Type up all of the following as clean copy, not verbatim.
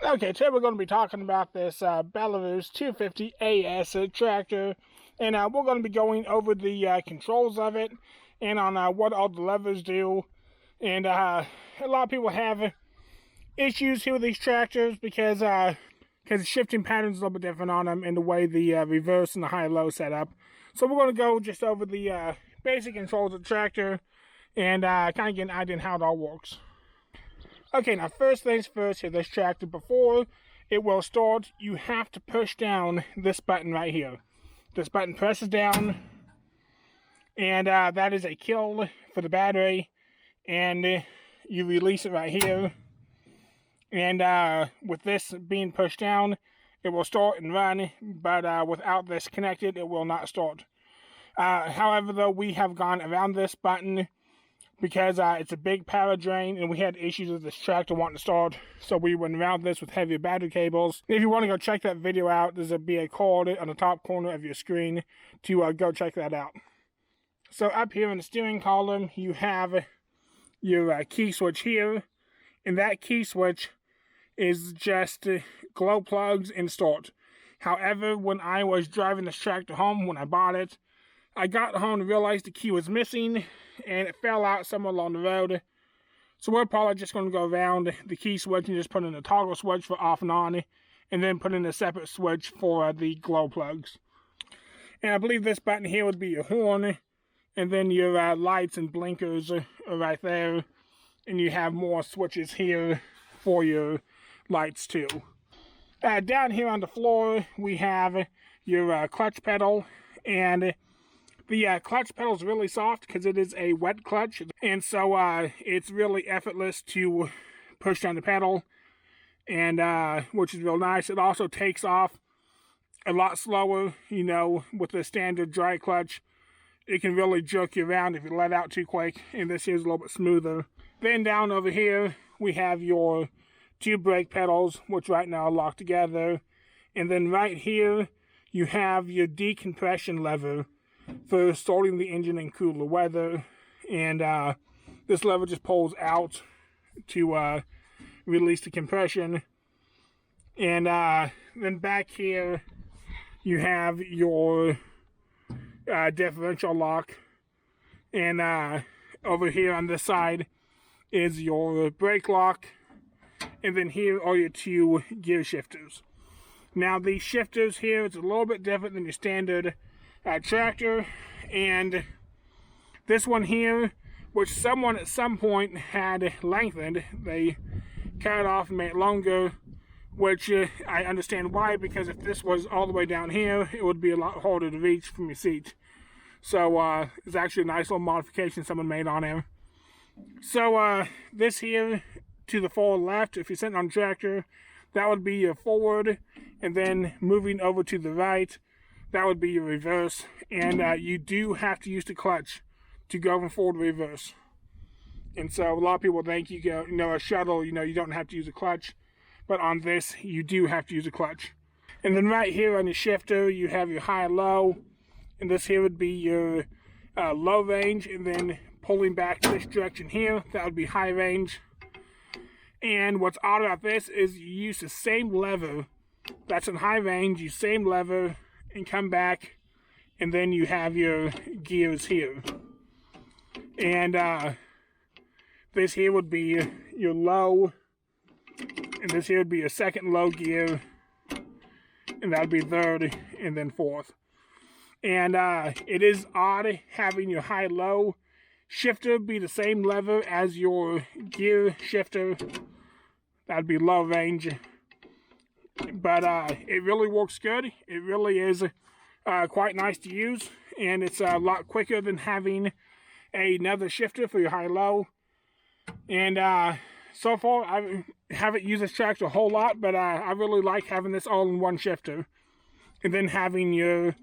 Okay, today we're going to be talking about this Belarus 250AS tractor, and we're going to be going over the controls of it, and on what all the levers do. And a lot of people have issues here with these tractors because the shifting pattern is a little bit different on them, and the way the reverse and the high-low set up. So we're going to go just over the basic controls of the tractor, and kind of get an idea on how it all works. Okay, now first things first here, this tractor, before it will start, you have to push down this button right here. This button presses down, and that is a kill for the battery, and you release it right here. And with this being pushed down, it will start and run, but without this connected, it will not start. However, though, we have gone around this button because it's a big power drain, and we had issues with this tractor wanting to start, so we went around this with heavier battery cables. If you want to go check that video out, there's a BA card on the top corner of your screen to go check that out. So up here in the steering column, you have your key switch here, and that key switch is just glow plugs and start. However, when I was driving this tractor home, when I bought it, I got home and realized the key was missing, and it fell out somewhere along the road. So we're probably just going to go around the key switch and just put in a toggle switch for off and on, and then put in a separate switch for the glow plugs. And I believe this button here would be your horn, and then your lights and blinkers are right there, and you have more switches here for your lights too. Down here on the floor, we have your clutch pedal, and the clutch pedal is really soft because it is a wet clutch, and so it's really effortless to push down the pedal, and which is real nice. It also takes off a lot slower, you know, with the standard dry clutch. It can really jerk you around if you let out too quick, and this here is a little bit smoother. Then down over here, we have your two brake pedals, which right now are locked together, and then right here, you have your decompression lever for starting the engine in cooler weather, and this lever just pulls out to release the compression. And then back here you have your differential lock, and over here on this side is your brake lock, and then here are your two gear shifters. Now these shifters here, it's a little bit different than your standard tractor, and this one here, which someone at some point had lengthened, they cut it off and made it longer, which I understand why, because if this was all the way down here, it would be a lot harder to reach from your seat. So it's actually a nice little modification someone made on him. So this here to the far left, if you're sitting on a tractor, that would be your forward, and then moving over to the right, that would be your reverse. And you do have to use the clutch to go from forward to reverse. And so a lot of people think you go, a shuttle, you don't have to use a clutch, but on this you do have to use a clutch. And then right here on your shifter, you have your high-low, and this here would be your low range, and then pulling back this direction here, that would be high range. And what's odd about this is you use the same lever that's in high range, you same lever, and come back, and then you have your gears here. And this here would be your low, and this here would be your second low gear, and that would be third, and then fourth. And it is odd having your high-low shifter be the same lever as your gear shifter. That would be low range. But it really works good. It really is quite nice to use, and it's a lot quicker than having another shifter for your high-low. And so far, I haven't used this tractor a whole lot, but I really like having this all in one shifter. And then having your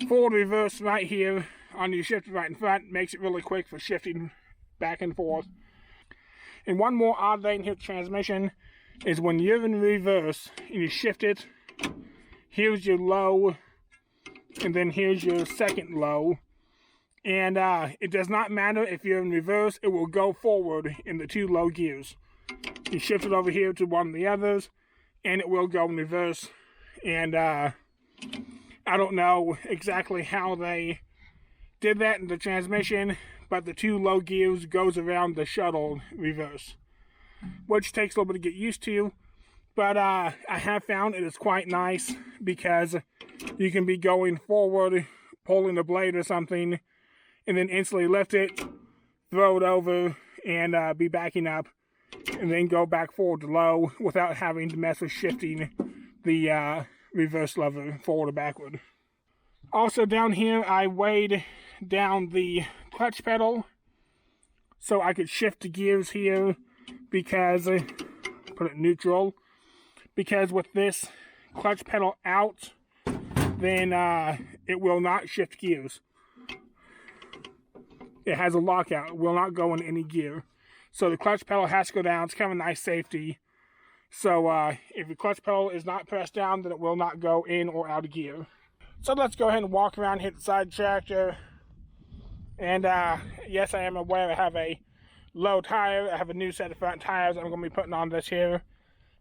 forward reverse right here on your shifter right in front makes it really quick for shifting back and forth. And one more odd thing here with the transmission is when you're in reverse and you shift it, here's your low, and then here's your second low. And it does not matter if you're in reverse, it will go forward in the two low gears. You shift it over here to one of the others, and it will go in reverse. And I don't know exactly how they did that in the transmission, but the 2 low gears goes around the shuttle reverse, which takes a little bit to get used to. But I have found it is quite nice because you can be going forward, pulling the blade or something, and then instantly lift it, throw it over, and be backing up, and then go back forward to low without having to mess with shifting the reverse lever forward or backward. Also down here, I weighed down the clutch pedal so I could shift the gears here because, put it neutral, because with this clutch pedal out, then it will not shift gears. It has a lockout. It will not go in any gear. So the clutch pedal has to go down. It's kind of a nice safety. So if your clutch pedal is not pressed down, then it will not go in or out of gear. So let's go ahead and walk around, hit the side tractor. And yes, I am aware I have a low tire. I have a new set of front tires I'm going to be putting on this here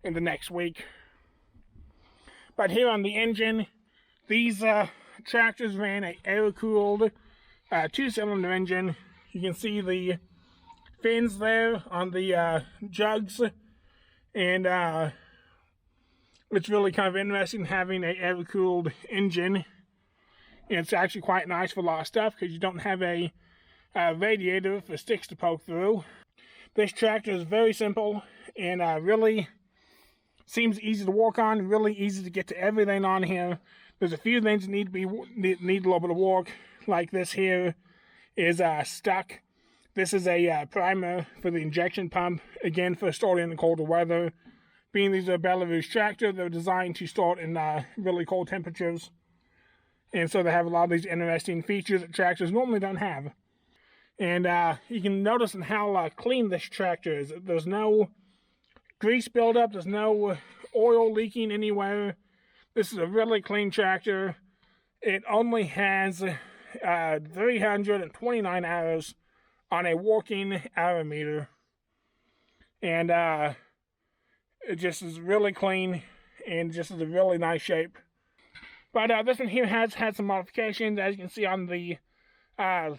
in the next week. But here on the engine, these tractors ran a air-cooled 2-cylinder engine. You can see the fins there on the jugs, and it's really kind of interesting having a air-cooled engine. And it's actually quite nice for a lot of stuff because you don't have a radiator for sticks to poke through. This tractor is very simple and really seems easy to work on, really easy to get to everything on here. There's a few things that need a little bit of work, like this here is stuck. This is a primer for the injection pump, again for storing in the colder weather. Being these are Belarus tractor, they're designed to store in really cold temperatures. And so they have a lot of these interesting features that tractors normally don't have. And you can notice in how clean this tractor is. There's no grease buildup, there's no oil leaking anywhere. This is a really clean tractor. It only has 329 hours on a working hour meter. And it just is really clean and just is a really nice shape. But this one here has had some modifications. As you can see on the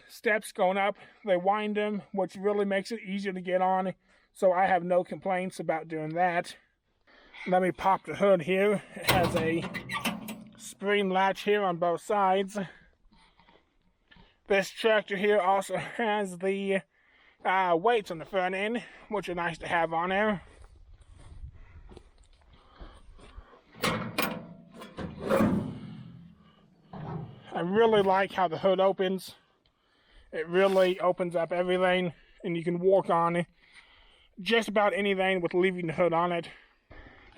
steps going up, they wind them, which really makes it easier to get on. So I have no complaints about doing that. Let me pop the hood here. It has a spring latch here on both sides. This tractor here also has the weights on the front end, which are nice to have on there. I really like how the hood opens. It really opens up everything, and you can walk on just about anything with leaving the hood on it.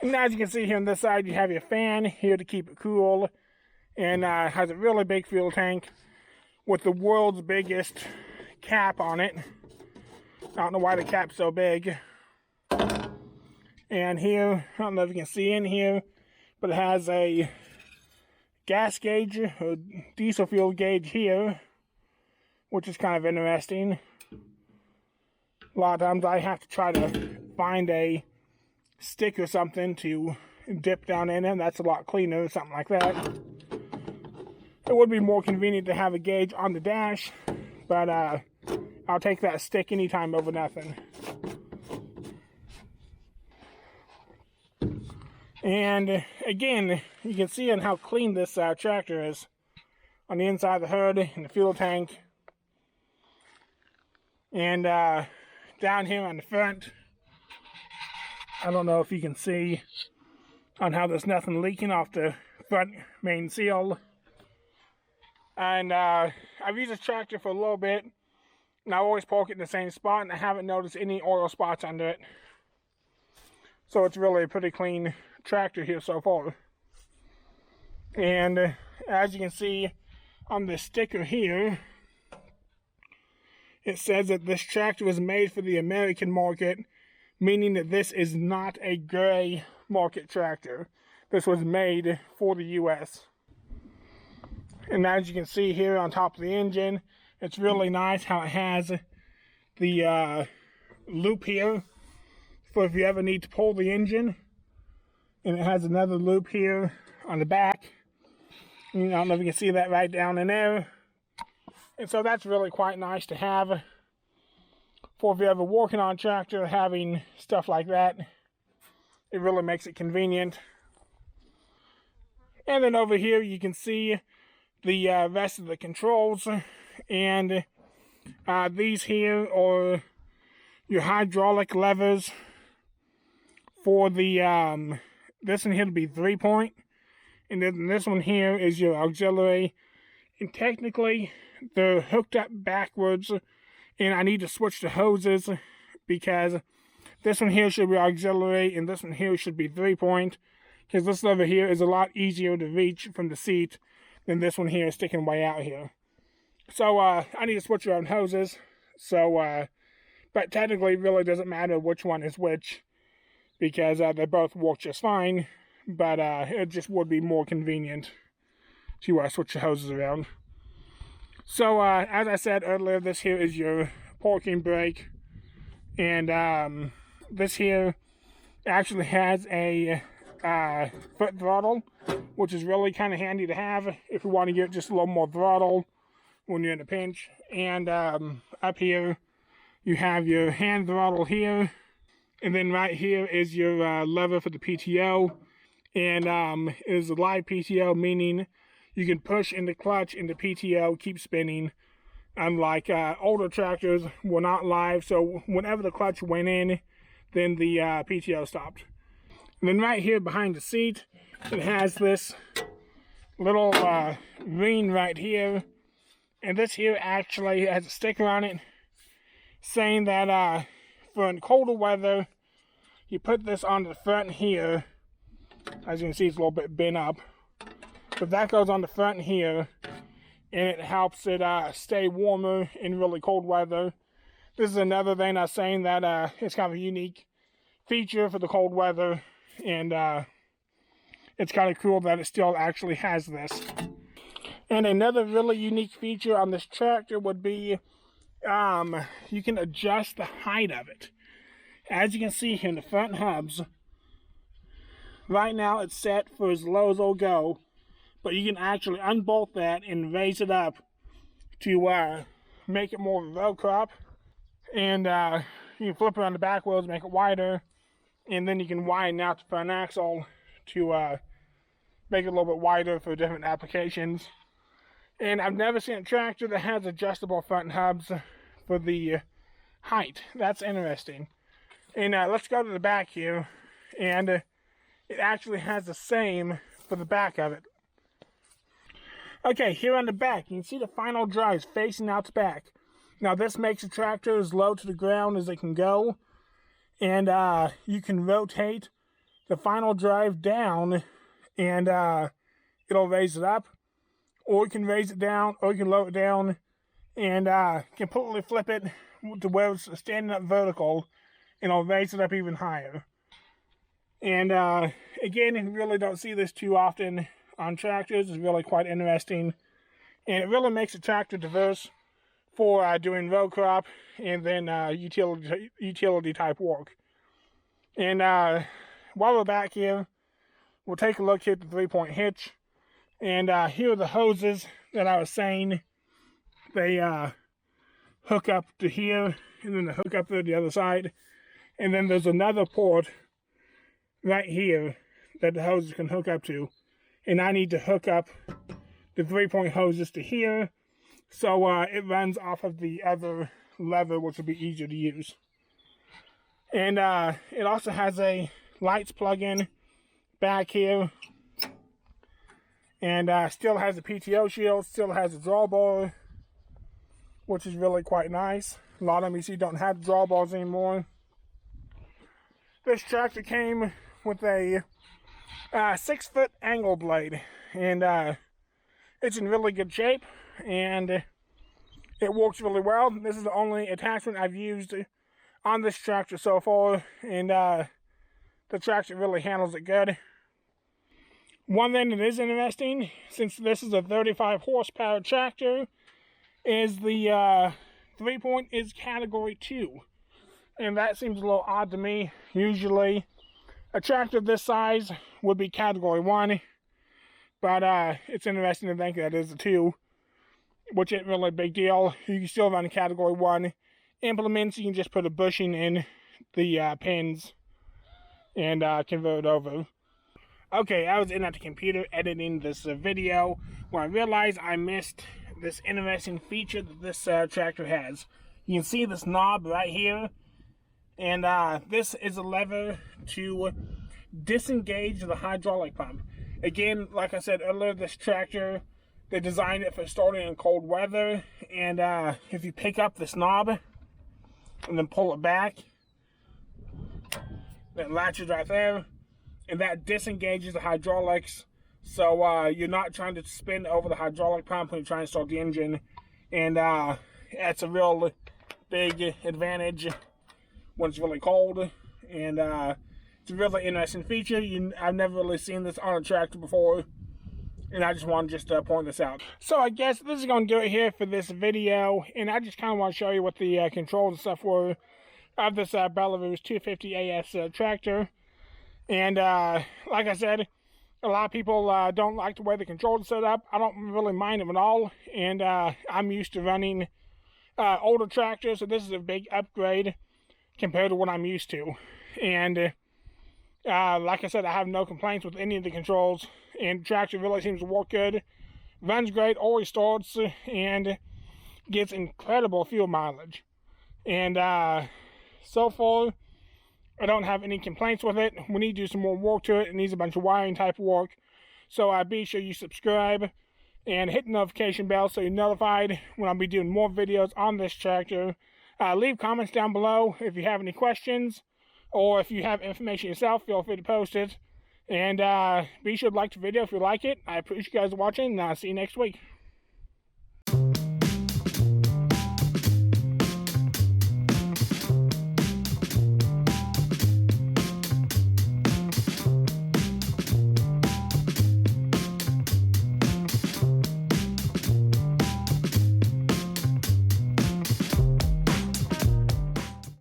And as you can see here on this side, you have your fan here to keep it cool, and has a really big fuel tank with the world's biggest cap on it. I don't know why the cap's so big. And here, I don't know if you can see in here, but it has a gas gauge, a diesel fuel gauge here, which is kind of interesting. A lot of times I have to try to find a stick or something to dip down in, and that's a lot cleaner, something like that. It would be more convenient to have a gauge on the dash, but I'll take that stick anytime over nothing. And again, you can see on how clean this tractor is on the inside of the hood and the fuel tank. And down here on the front, I don't know if you can see on how there's nothing leaking off the front main seal. And I've used this tractor for a little bit, and I always park it in the same spot, and I haven't noticed any oil spots under it. So it's really a pretty clean tractor here so far. And as you can see on the sticker here, it says that this tractor was made for the American market, meaning that this is not a gray market tractor. This was made for the US. And as you can see here on top of the engine, it's really nice how it has the loop here for if you ever need to pull the engine. And it has another loop here on the back. I don't know if you can see that right down in there. And so that's really quite nice to have for if you're ever working on a tractor, having stuff like that. It really makes it convenient. And then over here you can see the rest of the controls. And these here are your hydraulic levers for the this one here to be 3-point, and then this one here is your auxiliary. And technically they're hooked up backwards, and I need to switch the hoses because this one here should be auxiliary and this one here should be 3-point, because this lever here is a lot easier to reach from the seat than this one here is sticking way out here. So I need to switch around hoses. So but technically it really doesn't matter which one is which, because they both work just fine, but it just would be more convenient to switch the hoses around. So as I said earlier, this here is your parking brake, and this here actually has a foot throttle, which is really kind of handy to have if you want to get just a little more throttle when you're in a pinch. And up here you have your hand throttle here. And then right here is your lever for the PTO. And it is a live PTO, meaning you can push in the clutch and the PTO keep spinning. Unlike older tractors were not live, so whenever the clutch went in, then the PTO stopped. And then right here behind the seat, it has this little ring right here. And this here actually has a sticker on it saying that for in colder weather, you put this on the front here. As you can see, it's a little bit bent up. But that goes on the front here, and it helps it stay warmer in really cold weather. This is another thing I was saying that it's kind of a unique feature for the cold weather, and it's kind of cool that it still actually has this. And another really unique feature on this tractor would be you can adjust the height of it. As you can see here in the front hubs, right now it's set for as low as it'll go, but you can actually unbolt that and raise it up to make it more of a row crop. And you can flip around the back wheels, make it wider, and then you can widen out the front axle to make it a little bit wider for different applications. And I've never seen a tractor that has adjustable front hubs for the height. That's interesting. And let's go to the back here, and it actually has the same for the back of it. Okay, here on the back, you can see the final drive facing out the back. Now this makes the tractor as low to the ground as it can go, and you can rotate the final drive down, and it'll raise it up, or you can raise it down, or you can lower it down, and completely flip it to where it's standing up vertical, and it'll raise it up even higher. And again, you really don't see this too often on tractors. It's really quite interesting, and it really makes the tractor diverse for doing row crop and then utility type work. And while we're back here, we'll take a look at the 3-point hitch. And here are the hoses that I was saying. They hook up to here, and then they hook up to the other side. And then there's another port right here that the hoses can hook up to. And I need to hook up the 3-point hoses to here, so it runs off of the other lever, which will be easier to use. And it also has a lights plug-in back here, and still has a PTO shield, still has a drawbar, which is really quite nice. A lot of them you see don't have drawbars anymore. This tractor came with a 6-foot angle blade, and it's in really good shape, and it works really well. This is the only attachment I've used on this tractor so far, and the tractor really handles it good. One thing that is interesting, since this is a 35 horsepower tractor, is the 3-point is category 2. And that seems a little odd to me. Usually A tractor this size would be Category 1, but it's interesting to think that is a 2, which isn't really a big deal. You can still run a Category 1 implements. You can just put a bushing in the pins and convert it over. Okay, I was in at the computer editing this video when I realized I missed this interesting feature that this tractor has. You can see this knob right here, and this is a lever to disengage the hydraulic pump. Again, like I said earlier, this tractor, they designed it for starting in cold weather, and if you pick up this knob and then pull it back, it latches right there, and that disengages the hydraulics, so you're not trying to spin over the hydraulic pump when you're trying to start the engine, and that's a real big advantage when it's really cold, and it's a really interesting feature. I've never really seen this on a tractor before, and I just want to point this out. So I guess this is going to do it here for this video, and I just kind of want to show you what the controls and stuff were of this Belarus 250AS tractor. And like I said, a lot of people don't like the way the controls are set up. I don't really mind them at all, and I'm used to running older tractors, so this is a big upgrade compared to what I'm used to. And like I said, I have no complaints with any of the controls, and the tractor really seems to work good. Runs great, always starts, and gets incredible fuel mileage. And so far, I don't have any complaints with it. We need to do some more work to it. It needs a bunch of wiring type work. So be sure you subscribe and hit the notification bell so you're notified when I'll be doing more videos on this tractor. Leave comments down below if you have any questions, or if you have information yourself, feel free to post it. And be sure to like the video if you like it. I appreciate you guys watching, and I'll see you next week.